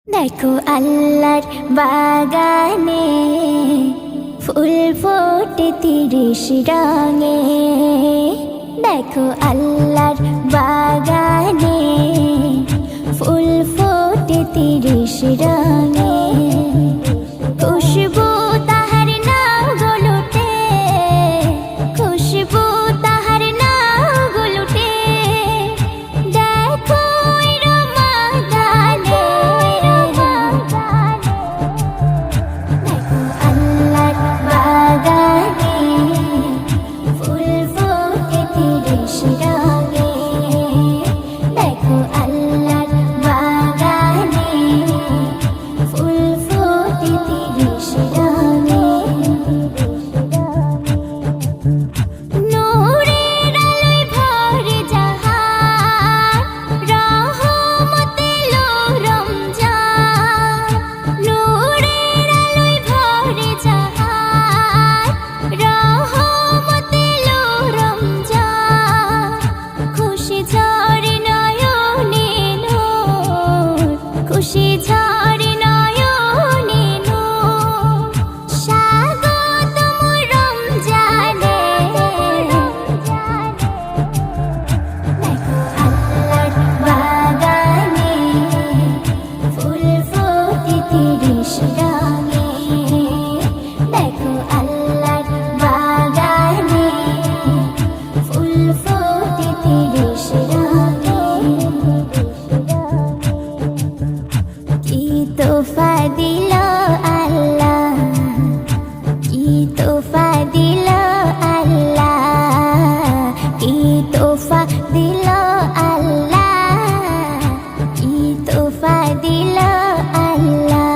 देखो अल्लाहर बागाने फूल फोटे 30 रंगे। देखो अल्लाहर बागाने फूल फोटे 30 रंगे। खुशबू ताहार नाव गुलुटे, खुशबू ताहार नाव गुलुटे। देखो रमादाने, देखो अल्लाहर बागाने फूल फोटे 30 रंगे। देखो अल्लाहर बागाने फूल फोटे 30 रंगे। নূরের আলোয় ভরে জাহান, রহমতে লো রমজান। নূরের আলোয় ভরে জাহান, রহমতে লো রমজান। খুশি ঝরে নয়নে নূর, খুশি ঝরে নয়নে নূর। স্বাগতম রমজানে। দেখো আল্লাহর বাগানে ফুল ফোটে 30 রঙে। দেখো আল্লাহর বাগানে ফুল ফোটে 30 রঙে। কি তোফা দিল আল্লাহ, কি তোফা দিল আল্লাহ, কি তোফা দিল আল্লাহ, কি তোফা দিল আল্লাহ।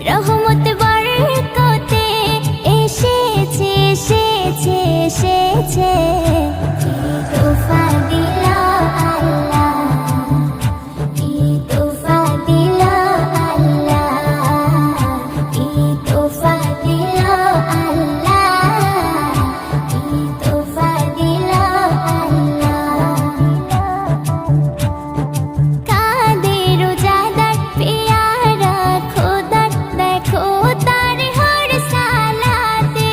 রহমত বরকতে এসেছে এসেছে এসেছে। কি তোফা দিল আল্লাহ, কি তোফা দিল আল্লাহ, কি তোফা দিল আল্লাহ, কি তোফা দিল আল্লাহ। কাঁদে রোজাদার পেয়ারা খোদার, দেখো তার হর সালাতে।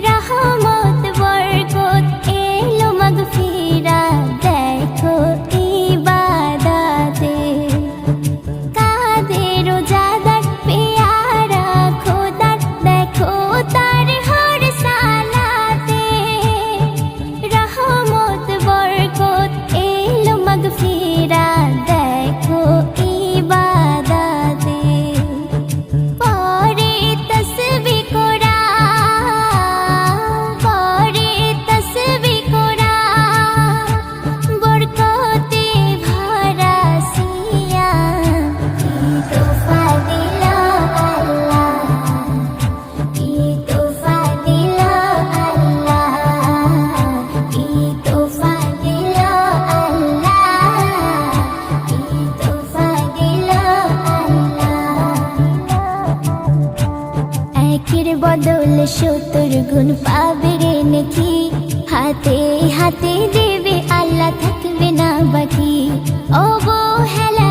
রহমত বরকত এলো মাগফিরাত, দেখো ইবাদতে। কাঁদে রোজাদার পেয়ারা খোদার, দেখো তার হর সালাতে। রহমত বরকত এলো মাগফিরাত, দেখো ইবাদতে। পরে তসবিহ কোরআন, পরে তসবিহ কোরআন, বরকতে ভরা সিয়াম। কি তোফা দিল আল্লাহ, কি তোফা দিল আল্লাহ, কি তোফা দিল আল্লাহ, কি তোফা দিল আল্লাহ। একের বদল 70 গুণ পাবে রে নেকি। হাতে হাতে দেবে আল্লাহ, থাকবে না বাকি। অবহেলা